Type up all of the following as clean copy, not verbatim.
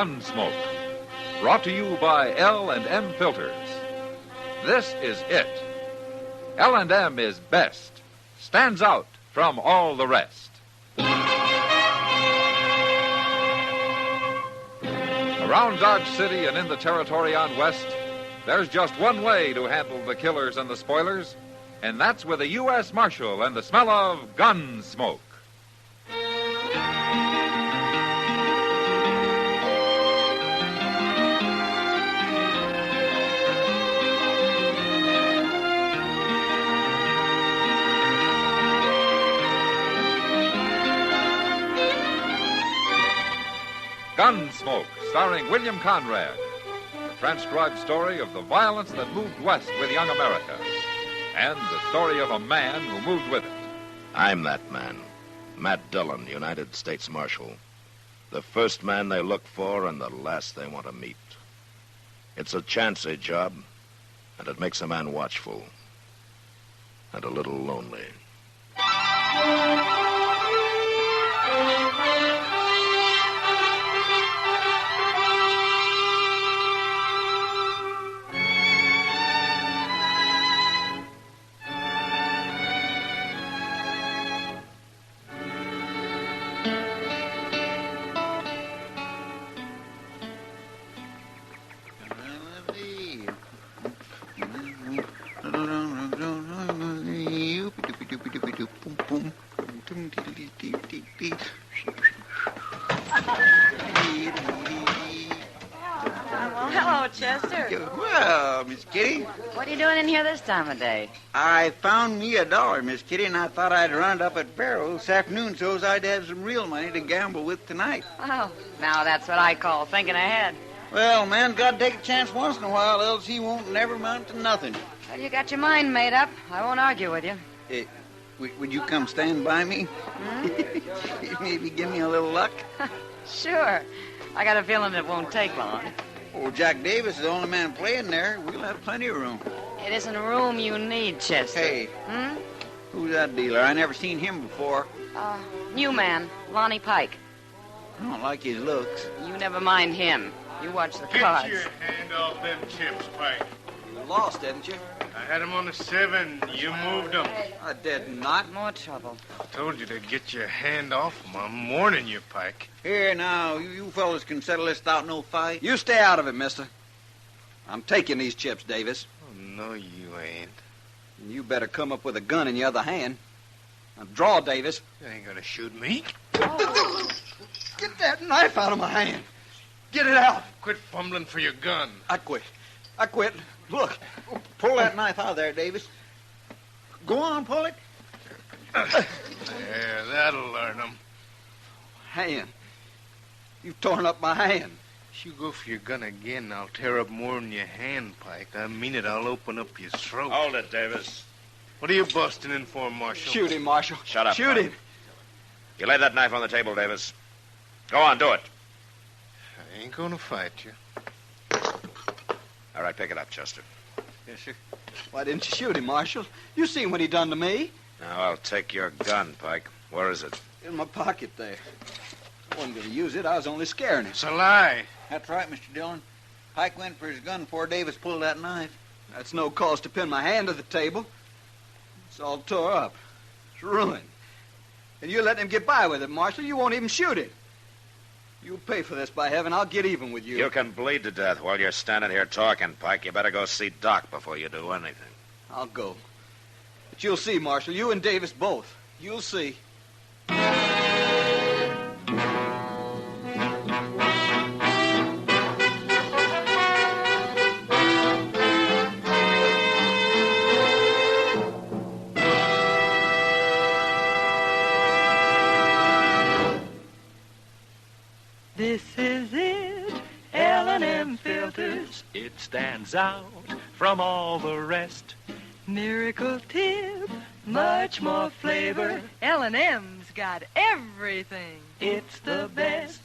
Gunsmoke. Brought to you by L&M Filters. This is it. L&M is best. Stands out from all the rest. Around Dodge City and in the territory on West, there's just one way to handle the killers and the spoilers, and that's with a U.S. Marshal and the smell of gun smoke. Gunsmoke, starring William Conrad. The transcribed story of the violence that moved west with young America. And the story of a man who moved with it. I'm that man. Matt Dillon, United States Marshal. The first man they look for and the last they want to meet. It's a chancy job, and it makes a man watchful. And a little lonely. Hello, Chester. Well, Miss Kitty. What are you doing in here this time of day? I found me $1, Miss Kitty, and I thought I'd run it up at Barrow this afternoon so's I'd have some real money to gamble with tonight. Oh, now that's what I call thinking ahead. Well, man's got to take a chance once in a while, else he won't never amount to nothing. Well, you got your mind made up. I won't argue with you. Would you come stand by me? Maybe give me a little luck? Sure. I got a feeling it won't take long. Oh, Jack Davis is the only man playing there. We'll have plenty of room. It isn't room you need, Chester. Hey, who's that dealer? I never seen him before. New man, Lonnie Pike. I don't like his looks. You never mind him. You watch the cards. Get your hand off them chips, Pike. You lost, didn't you? I had them on the 7. You moved them. I did not. More trouble. I told you to get your hand off them. I'm warning you, Pike. Here, now, you fellas can settle this without no fight. You stay out of it, mister. I'm taking these chips, Davis. Oh, no, you ain't. And you better come up with a gun in your other hand. Now, draw, Davis. You ain't gonna shoot me. Get that knife out of my hand. Get it out. Quit fumbling for your gun. I quit. Look, pull that knife out of there, Davis. Go on, pull it. There, that'll learn them. Hand. You've torn up my hand. If you go for your gun again, I'll tear up more than your hand, Pike. I mean it, I'll open up your throat. Hold it, Davis. What are you busting in for, Marshal? Shoot him, Marshal. Shut up, Shoot Pike. him. You lay that knife on the table, Davis. Go on, do it. I ain't gonna fight you. All right, pick it up, Chester. Yes, sir. Why didn't you shoot him, Marshal? You seen what he done to me. Now, I'll take your gun, Pike. Where is it? In my pocket there. I wasn't going to use it. I was only scaring him. It's a lie. That's right, Mr. Dillon. Pike went for his gun before Davis pulled that knife. That's no cause to pin my hand to the table. It's all tore up. It's ruined. And you let him get by with it, Marshal. You won't even shoot him. You'll pay for this, by heaven. I'll get even with you. You can bleed to death while you're standing here talking, Pike. You better go see Doc before you do anything. I'll go. But you'll see, Marshal. You and Davis both. You'll see. This is it, L&M Filters. It stands out from all the rest. Miracle tip, much more flavor. L&M's got everything. It's the best.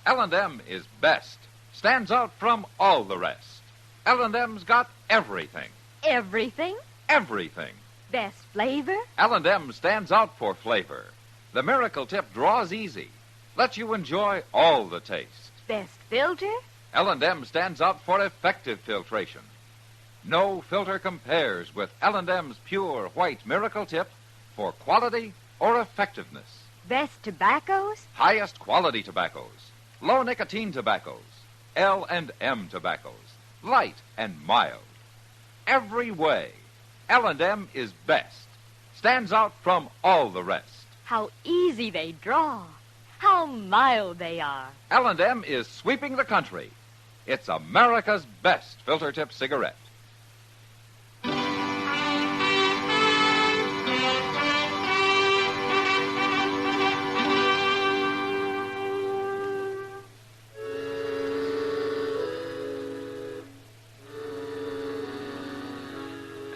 L&M is best. Stands out from all the rest. L&M's got everything. Everything? Everything. Best flavor? L&M stands out for flavor. The Miracle Tip draws easy. Lets you enjoy all the taste. Best filter? L&M stands out for effective filtration. No filter compares with L&M's pure white miracle tip for quality or effectiveness. Best tobaccos? Highest quality tobaccos, low nicotine tobaccos, L&M tobaccos, light and mild. Every way, L&M is best. Stands out from all the rest. How easy they draw. How mild they are. L&M is sweeping the country. It's America's best filter tip cigarette.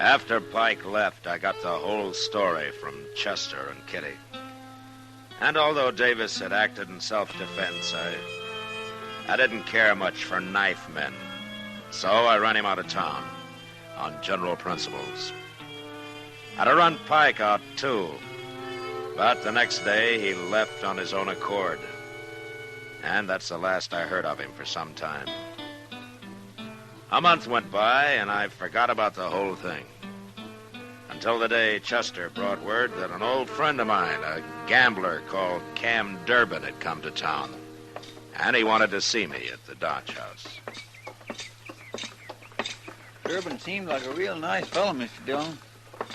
After Pike left, I got the whole story from Chester and Kitty. And although Davis had acted in self-defense, I didn't care much for knife men. So I ran him out of town on general principles. I'd have run Pike out, too. But the next day, he left on his own accord. And that's the last I heard of him for some time. A month went by, and I forgot about the whole thing. Until the day Chester brought word that an old friend of mine, a gambler called Cam Durbin, had come to town. And he wanted to see me at the Dodge House. Durbin seemed like a real nice fellow, Mr. Dillon.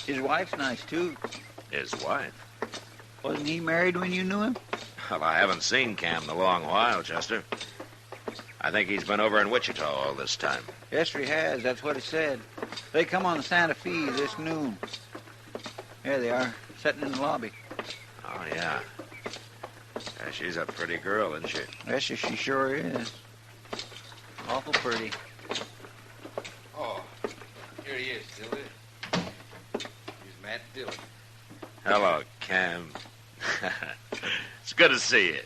His wife's nice, too. His wife? Wasn't he married when you knew him? Well, I haven't seen Cam in a long while, Chester. I think he's been over in Wichita all this time. Yes, he has. That's what he said. They come on the Santa Fe this noon. There they are, sitting in the lobby. Oh, yeah. Yeah, she's a pretty girl, isn't she? Yes, she sure is. Awful pretty. Oh, here he is, Dillon. Here's Matt Dillon. Hello, Cam. It's good to see you.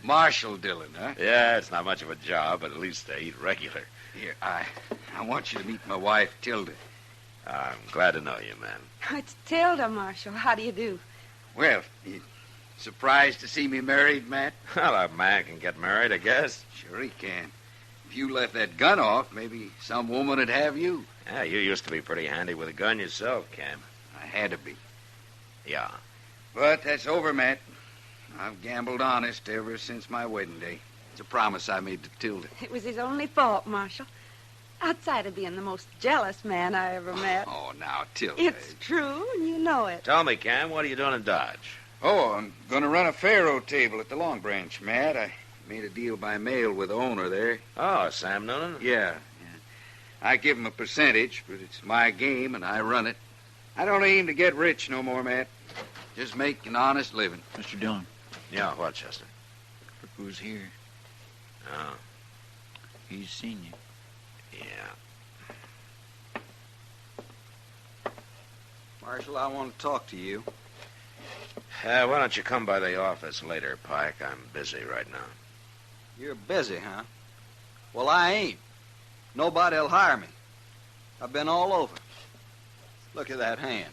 Marshal Dillon, huh? Yeah, it's not much of a job, but at least they eat regular. Here, I want you to meet my wife, Tilda. I'm glad to know you, man. It's Tilda, Marshal. How do you do? Well, you surprised to see me married, Matt? Well, a man can get married, I guess. Sure he can. If you left that gun off, maybe some woman would have you. Yeah, you used to be pretty handy with a gun yourself, Cam. I had to be. Yeah. But that's over, Matt. I've gambled honest ever since my wedding day. It's a promise I made to Tilda. It was his only fault, Marshal. Outside of being the most jealous man I ever met. Oh, now, Tilda. It's true, and you know it. Tell me, Cam, what are you doing in Dodge? Oh, I'm going to run a faro table at the Long Branch, Matt. I made a deal by mail with the owner there. Oh, Sam Noonan? Yeah. I give him a percentage, but it's my game, and I run it. I don't aim to get rich no more, Matt. Just make an honest living. Mr. Dillon. Yeah, what, Chester? Look who's here. Oh. He's seen you. Yeah. Marshal, I want to talk to you. Why don't you come by the office later, Pike? I'm busy right now. You're busy, huh? Well, I ain't. Nobody'll hire me. I've been all over. Look at that hand.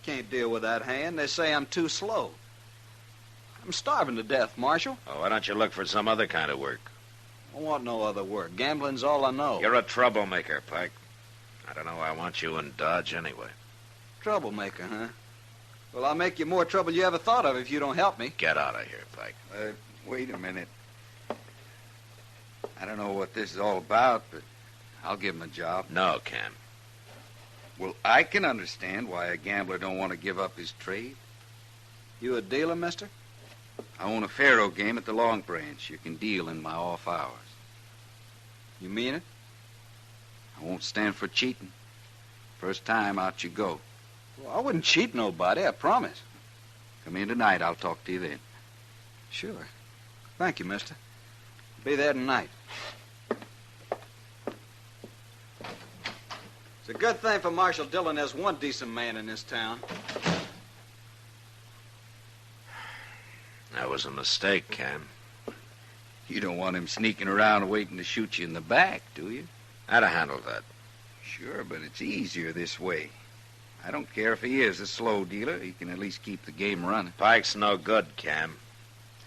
Can't deal with that hand. They say I'm too slow. I'm starving to death, Marshal. Oh, why don't you look for some other kind of work? I want no other work. Gambling's all I know. You're a troublemaker, Pike. I don't know why I want you in Dodge anyway. Troublemaker, huh? Well, I'll make you more trouble you ever thought of if you don't help me. Get out of here, Pike. Wait a minute. I don't know what this is all about, but I'll give him a job. No, Cam. Well, I can understand why a gambler don't want to give up his trade. You a dealer, mister? I own a faro game at the Long Branch. You can deal in my off hours. You mean it? I won't stand for cheating. First time, out you go. Well, I wouldn't cheat nobody, I promise. Come in tonight. I'll talk to you then. Sure. Thank you, mister. Be there tonight. It's a good thing for Marshal Dillon there's one decent man in this town. That was a mistake, Cam. You don't want him sneaking around waiting to shoot you in the back, do you? I'd have handled that. Sure, but it's easier this way. I don't care if he is a slow dealer. He can at least keep the game running. Pike's no good, Cam.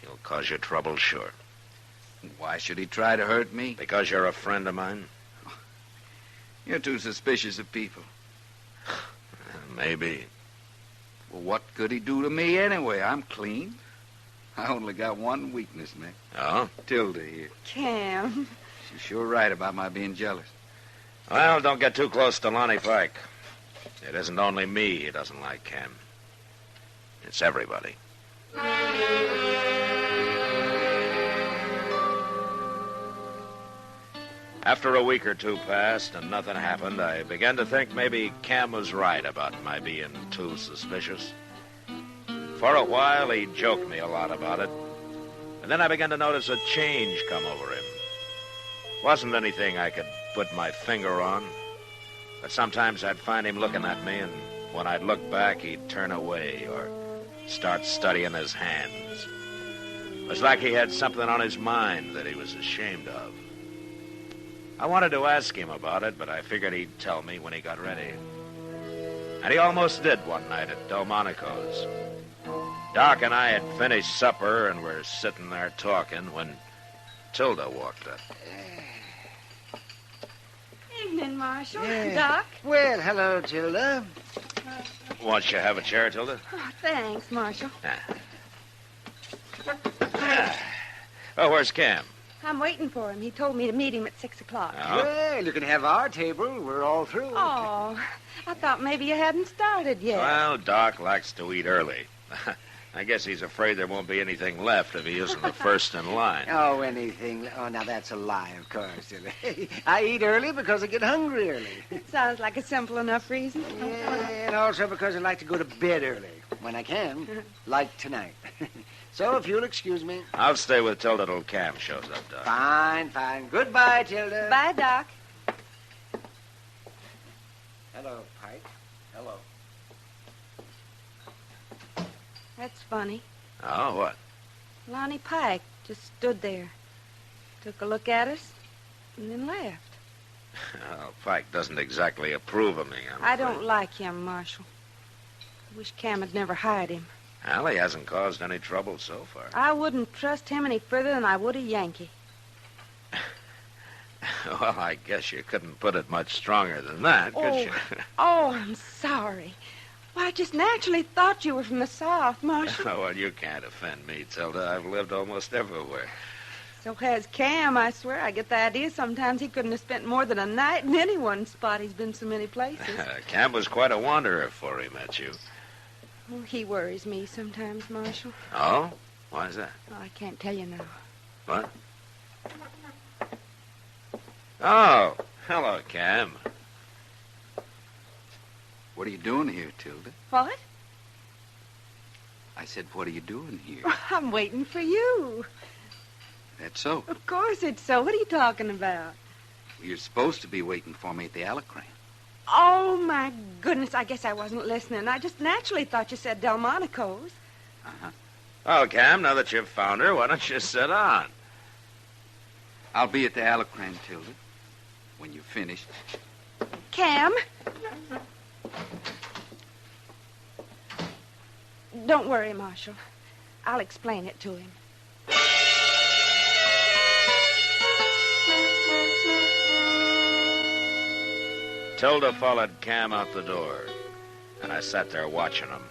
He'll cause you trouble, sure. Why should he try to hurt me? Because you're a friend of mine? You're too suspicious of people. Maybe. Well, what could he do to me anyway? I'm clean. I only got one weakness, Mick. Oh? Tilda here. Cam. She's sure right about my being jealous. Well, don't get too close to Lonnie Pike. It isn't only me he doesn't like, Cam. It's everybody. After a week or two passed and nothing happened, I began to think maybe Cam was right about my being too suspicious. For a while, he joked me a lot about it. And then I began to notice a change come over him. Wasn't anything I could put my finger on. But sometimes I'd find him looking at me, and when I'd look back, he'd turn away or start studying his hands. It was like he had something on his mind that he was ashamed of. I wanted to ask him about it, but I figured he'd tell me when he got ready. And he almost did one night at Delmonico's. Doc and I had finished supper and were sitting there talking when Tilda walked up. Evening, Marshal. Yeah. Doc. Well, hello, Tilda. Want you to have a chair, Tilda? Oh, thanks, Marshal. Oh, where's Cam? I'm waiting for him. He told me to meet him at 6 o'clock. Oh? Well, you can have our table. We're all through. Oh, I thought maybe you hadn't started yet. Well, Doc likes to eat early. I guess he's afraid there won't be anything left if he isn't the first in line. Oh, anything. Oh, now that's a lie, of course, Tilda. I eat early because I get hungry early. It sounds like a simple enough reason. Yeah, and also because I like to go to bed early when I can, like tonight. So, if you'll excuse me. I'll stay with Tilda till Cam shows up, Doc. Fine, fine. Goodbye, Tilda. Bye, Doc. Hello, Pike. Hello. That's funny. Oh, what? Lonnie Pike just stood there, took a look at us, and then left. Well, Pike doesn't exactly approve of me. I don't like him, Marshal. I wish Cam had never hired him. Well, he hasn't caused any trouble so far. I wouldn't trust him any further than I would a Yankee. Well, I guess you couldn't put it much stronger than that, could you? Oh, I'm sorry. Why, I just naturally thought you were from the South, Marshal. Well, you can't offend me, Tilda. I've lived almost everywhere. So has Cam, I swear. I get the idea sometimes he couldn't have spent more than a night in any one spot. He's been so many places. Cam was quite a wanderer before he met you. Oh, he worries me sometimes, Marshal. Oh? Why is that? Oh, I can't tell you now. What? Oh, hello, Cam. What are you doing here, Tilda? What? I said, what are you doing here? I'm waiting for you. That's so. Of course it's so. What are you talking about? You're supposed to be waiting for me at the Alacran. Oh, my goodness. I guess I wasn't listening. I just naturally thought you said Delmonico's. Uh-huh. Oh, Cam, now that you've found her, why don't you sit on? I'll be at the Alacran, Tilda, when you're finished. Cam? Don't worry, Marshal. I'll explain it to him. Tilda followed Cam out the door, and I sat there watching him,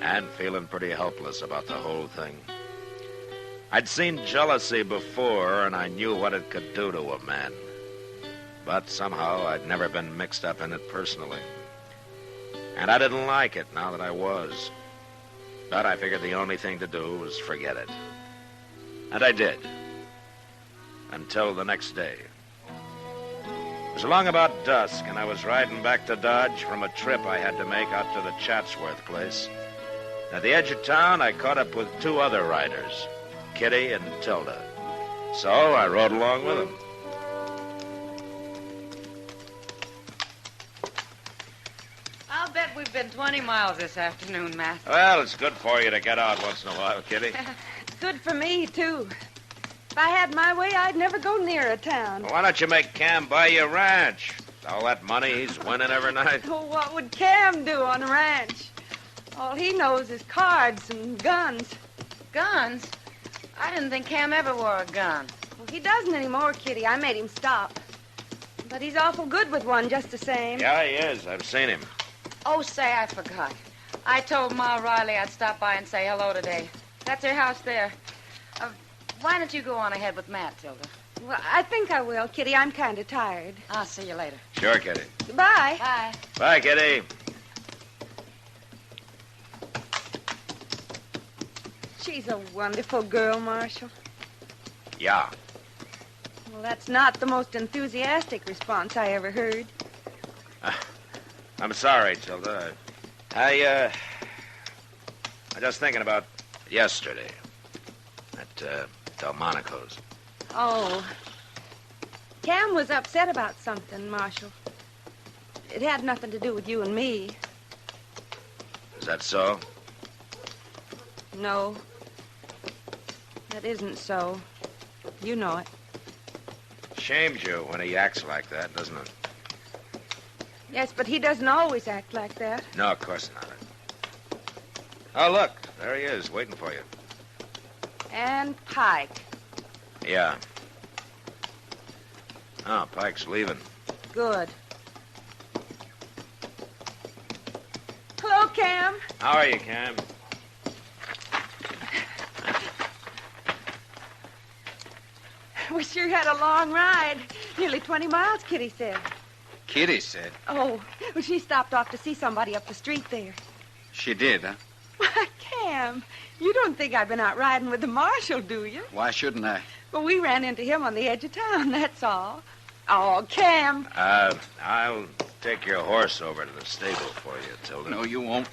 and feeling pretty helpless about the whole thing. I'd seen jealousy before, and I knew what it could do to a man. But somehow I'd never been mixed up in it personally. And I didn't like it now that I was. But I figured the only thing to do was forget it. And I did. Until the next day. It was along about dusk, and I was riding back to Dodge from a trip I had to make out to the Chatsworth place. At the edge of town, I caught up with two other riders, Kitty and Tilda. So I rode along with them. I'll bet we've been 20 miles this afternoon, Master. Well, it's good for you to get out once in a while, Kitty. It's good for me, too. If I had my way, I'd never go near a town. Why don't you make Cam buy you a ranch? All that money he's winning every night. Oh, what would Cam do on a ranch? All he knows is cards and guns. Guns? I didn't think Cam ever wore a gun. Well, he doesn't anymore, Kitty. I made him stop. But he's awful good with one just the same. Yeah, he is. I've seen him. Oh, say, I forgot. I told Ma Riley I'd stop by and say hello today. That's her house there. Why don't you go on ahead with Matt, Tilda? Well, I think I will, Kitty. I'm kind of tired. I'll see you later. Sure, Kitty. Goodbye. Bye. Bye, Kitty. She's a wonderful girl, Marshal. Yeah. Well, that's not the most enthusiastic response I ever heard. I'm sorry, Tilda. I just thinking about yesterday at Delmonico's. Oh. Cam was upset about something, Marshal. It had nothing to do with you and me. Is that so? No. That isn't so. You know it. Shames you when he acts like that, doesn't it? Yes, but he doesn't always act like that. No, of course not. Oh, look. There he is, waiting for you. And Pike. Yeah. Oh, Pike's leaving. Good. Hello, Cam. How are you, Cam? We sure had a long ride. Nearly 20 miles, Kitty said. Kitty said. Oh, well, she stopped off to see somebody up the street there. She did, huh? Why, Cam, you don't think I've been out riding with the marshal, do you? Why shouldn't I? Well, we ran into him on the edge of town, that's all. Oh, Cam. I'll take your horse over to the stable for you, Tilda. No, you won't.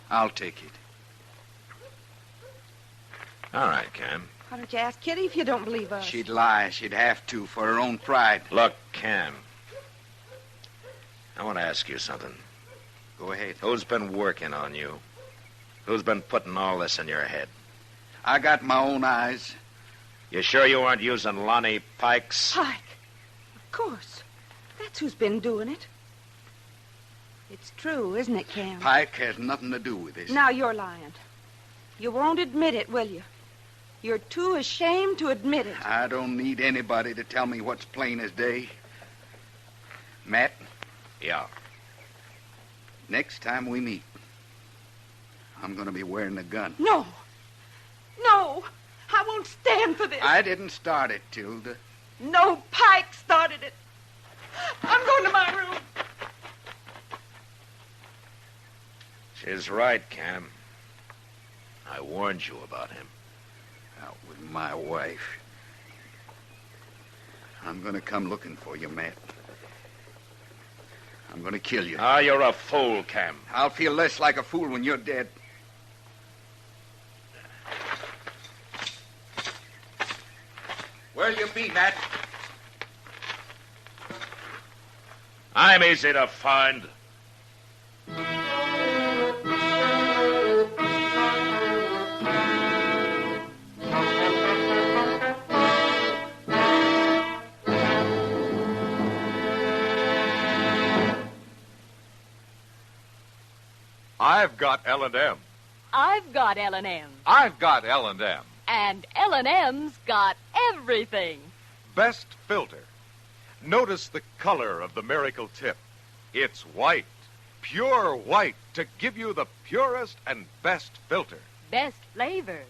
I'll take it. All right, Cam. Why don't you ask Kitty if you don't believe us? She'd lie. She'd have to for her own pride. Look, Cam. I want to ask you something. Go ahead. Who's been working on you? Who's been putting all this in your head? I got my own eyes. You sure you aren't using Lonnie Pike's? Pike. Of course. That's who's been doing it. It's true, isn't it, Cam? Pike has nothing to do with this. Now you're lying. You won't admit it, will you? You're too ashamed to admit it. I don't need anybody to tell me what's plain as day. Matt? Yeah. Next time we meet, I'm going to be wearing a gun. No. No. I won't stand for this. I didn't start it, Tilda. No, Pike started it. I'm going to my room. She's right, Cam. I warned you about him. Out with my wife. I'm going to come looking for you, Matt. I'm going to kill you. Ah, you're a fool, Cam. I'll feel less like a fool when you're dead. Where'll you be, Matt? I'm easy to find. I've got L&M. I've got L&M. I've got L&M. And L&M's got everything. Best filter. Notice the color of the Miracle Tip. It's white, pure white, to give you the purest and best filter. Best flavor.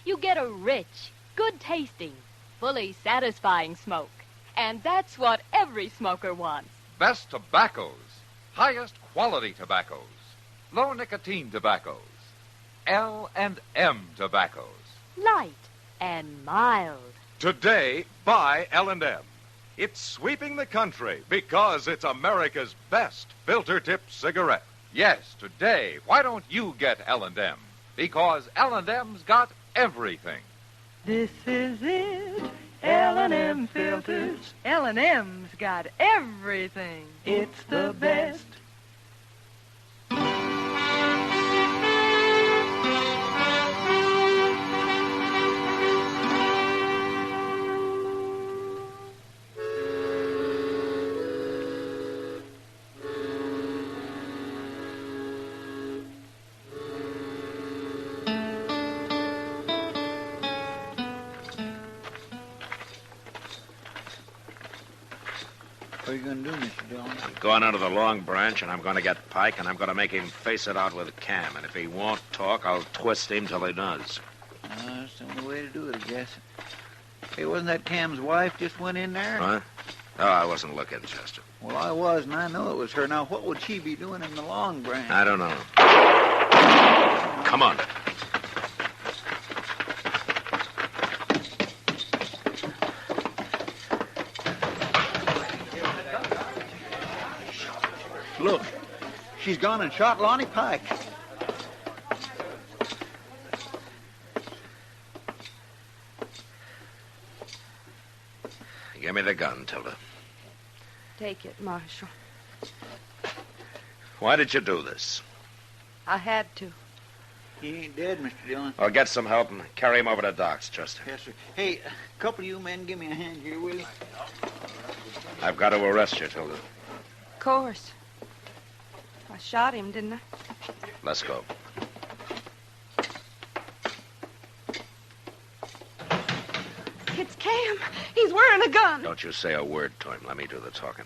You get a rich, good-tasting, fully satisfying smoke. And that's what every smoker wants. Best tobaccos. Highest quality tobaccos. Low nicotine tobaccos. L&M tobaccos. Light and mild. Today, buy L&M. It's sweeping the country because it's America's best filter tip cigarette. Yes, today, why don't you get L&M? Because L&M's got everything. This is it. L&M filters. L&M's got everything. It's the best. What are you going to do, Mr. Dillon? I'm going under the Long Branch, and I'm going to get Pike, and I'm going to make him face it out with Cam. And if he won't talk, I'll twist him till he does. That's the only way to do it, I guess. Hey, wasn't that Cam's wife just went in there? Huh? No, I wasn't looking, Chester. Well, I was, and I know it was her. Now, what would she be doing in the Long Branch? I don't know. Come on. Look, she's gone and shot Lonnie Pike. Give me the gun, Tilda. Take it, Marshal. Why did you do this? I had to. He ain't dead, Mr. Dillon. Well, get some help and carry him over to Doc's, Chester. Yes, sir. Hey, a couple of you men, give me a hand here, will you? I've got to arrest you, Tilda. Of course. I shot him, didn't I? Let's go. It's Cam. He's wearing a gun. Don't you say a word to him. Let me do the talking.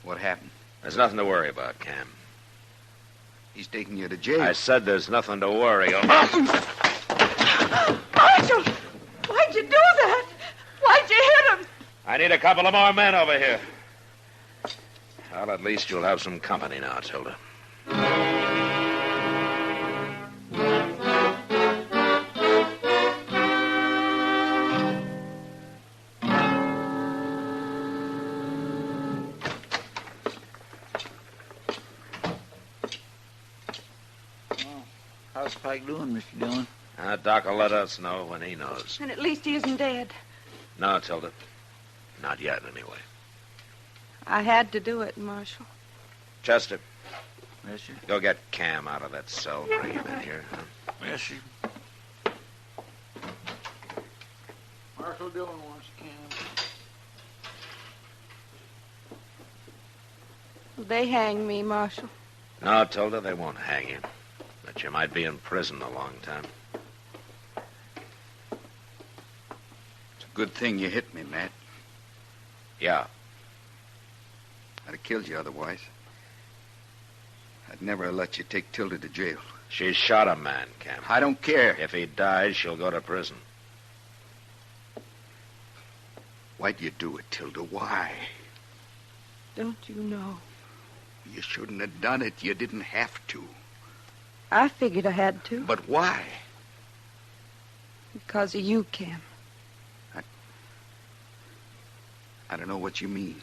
What happened? There's nothing to worry about, Cam. He's taking you to jail. I said there's nothing to worry about. Marshal! Why'd you do that? Why'd you hit him? I need a couple of more men over here. Well, at least you'll have some company now, Tilda. How's Pike doing, Mr. Dillon? Doc will let us know when he knows. And at least he isn't dead. No, Tilda. Not yet, anyway. I had to do it, Marshal. Chester, Yes, sir. go get Cam out of that cell. Bring him in here. Huh? Yes, sir. Marshal Dillon wants Cam. They hang me, Marshal. No, Tilda, they won't hang you. But you might be in prison a long time. It's a good thing you hit me, Matt. Yeah. I'd have killed you otherwise. I'd never have let you take Tilda to jail. She shot a man, Cam. I don't care. If he dies, she'll go to prison. Why'd you do it, Tilda? Why? Don't you know? You shouldn't have done it. You didn't have to. I figured I had to. But why? Because of you, Cam. I don't know what you mean.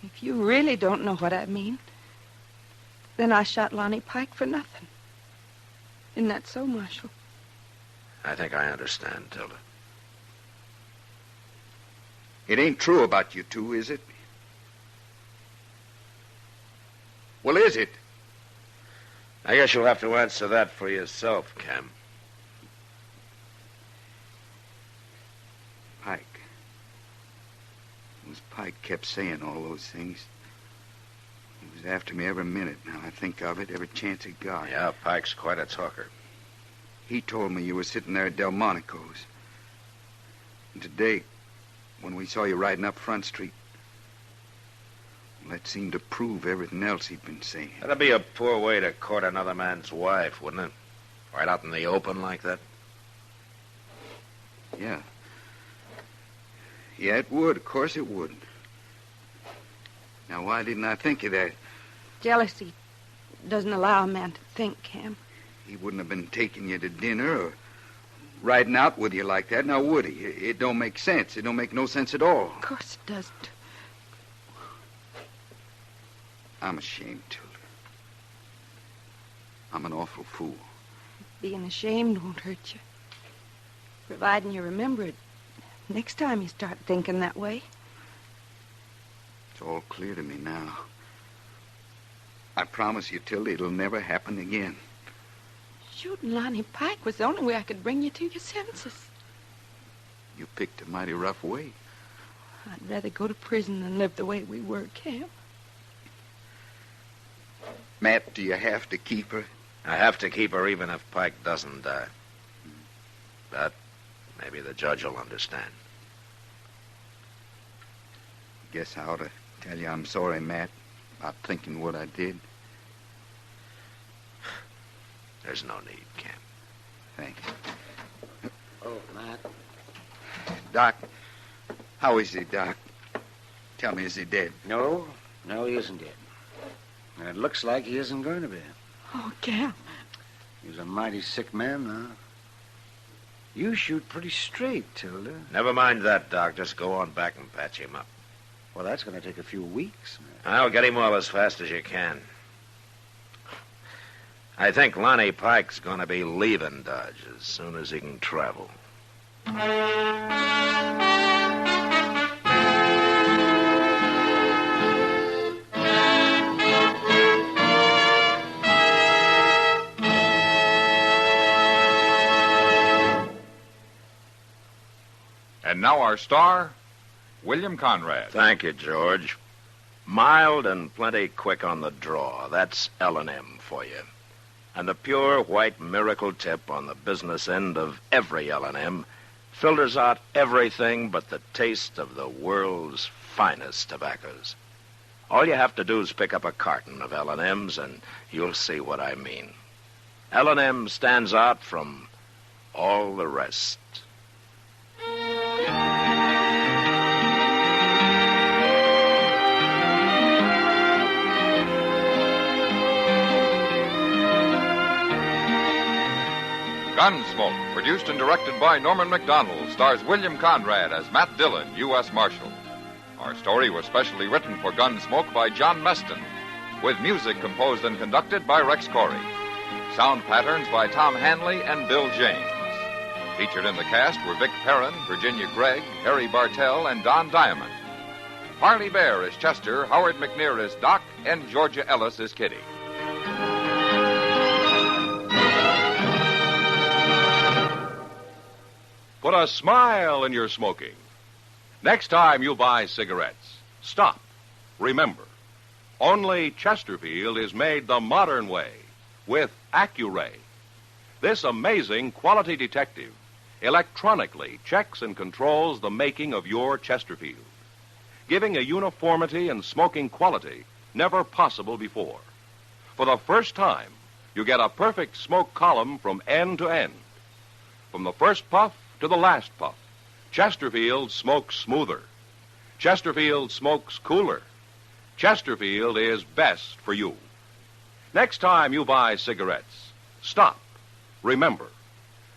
If you really don't know what I mean, then I shot Lonnie Pike for nothing. Isn't that so, Marshal? I think I understand, Tilda. It ain't true about you two, is it? Well, is it? I guess you'll have to answer that for yourself, Cam. Pike. It was Pike kept saying all those things. He was after me every minute now I think of it, every chance he got. Yeah, Pike's quite a talker. He told me you were sitting there at Delmonico's. And today, when we saw you riding up Front Street, that seemed to prove everything else he'd been saying. That'd be a poor way to court another man's wife, wouldn't it? Right out in the open like that? Yeah. Yeah, it would. Of course it would. Now, why didn't I think of that? Jealousy doesn't allow a man to think, Cam. He wouldn't have been taking you to dinner or riding out with you like that, now would he? It don't make sense. It don't make no sense at all. Of course it doesn't. I'm ashamed, Tilda. I'm an awful fool. Being ashamed won't hurt you. Providing you remember it next time you start thinking that way. It's all clear to me now. I promise you, Tilda, it'll never happen again. Shooting Lonnie Pike was the only way I could bring you to your senses. You picked a mighty rough way. I'd rather go to prison than live the way we were, Cam. Matt, do you have to keep her? I have to keep her even if Pike doesn't die. But maybe the judge will understand. Guess I ought to tell you I'm sorry, Matt, about thinking what I did. There's no need, Cam. Thanks. Oh, Matt. Doc, how is he, Doc? Tell me, is he dead? No, he isn't dead. And it looks like he isn't going to be. Oh, Cam. He's a mighty sick man, huh? You shoot pretty straight, Tilda. Never mind that, Doc. Just go on back and patch him up. Well, that's going to take a few weeks, man. I'll get him well as fast as you can. I think Lonnie Pike's going to be leaving Dodge as soon as he can travel. And now our star, William Conrad. Thank you, George. Mild and plenty quick on the draw. That's L&M for you. And the pure white miracle tip on the business end of every L&M filters out everything but the taste of the world's finest tobaccos. All you have to do is pick up a carton of L&M's and you'll see what I mean. L&M stands out from all the rest. Gunsmoke, produced and directed by Norman Macdonald, stars William Conrad as Matt Dillon, U.S. Marshal. Our story was specially written for Gunsmoke by John Meston, with music composed and conducted by Rex Corey. Sound patterns by Tom Hanley and Bill James. Featured in the cast were Vic Perrin, Virginia Gregg, Harry Bartell, and Don Diamond. Parley Bear is Chester, Howard McNear is Doc, and Georgia Ellis is Kitty. Put a smile in your smoking. Next time you buy cigarettes, stop. Remember, only Chesterfield is made the modern way with Accuray. This amazing quality detective electronically checks and controls the making of your Chesterfield, giving a uniformity and smoking quality never possible before. For the first time, you get a perfect smoke column from end to end. From the first puff to the last puff, Chesterfield smokes smoother. Chesterfield smokes cooler. Chesterfield is best for you. Next time you buy cigarettes, stop. Remember,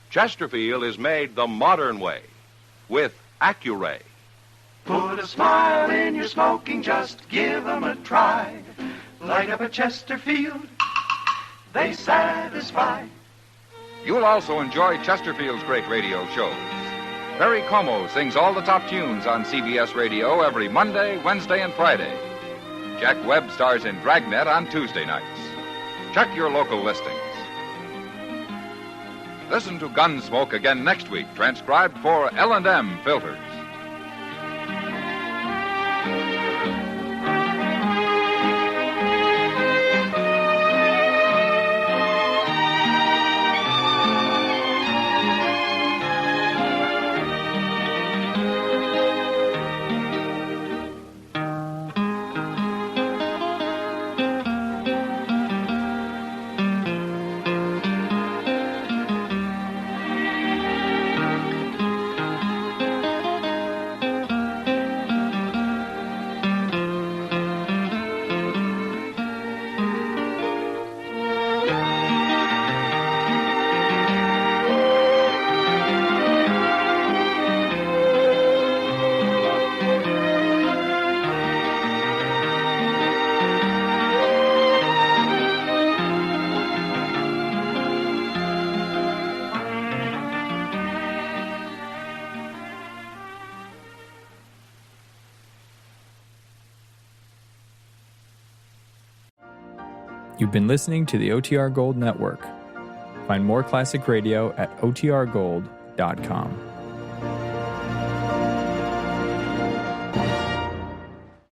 Chesterfield is made the modern way with Accuray. Put a smile in your smoking, just give 'em a try. Light up a Chesterfield, they satisfy. You'll also enjoy Chesterfield's great radio shows. Perry Como sings all the top tunes on CBS Radio every Monday, Wednesday, and Friday. Jack Webb stars in Dragnet on Tuesday nights. Check your local listings. Listen to Gunsmoke again next week, transcribed for L&M Filters. You've been listening to the OTR Gold Network. Find more classic radio at otrgold.com.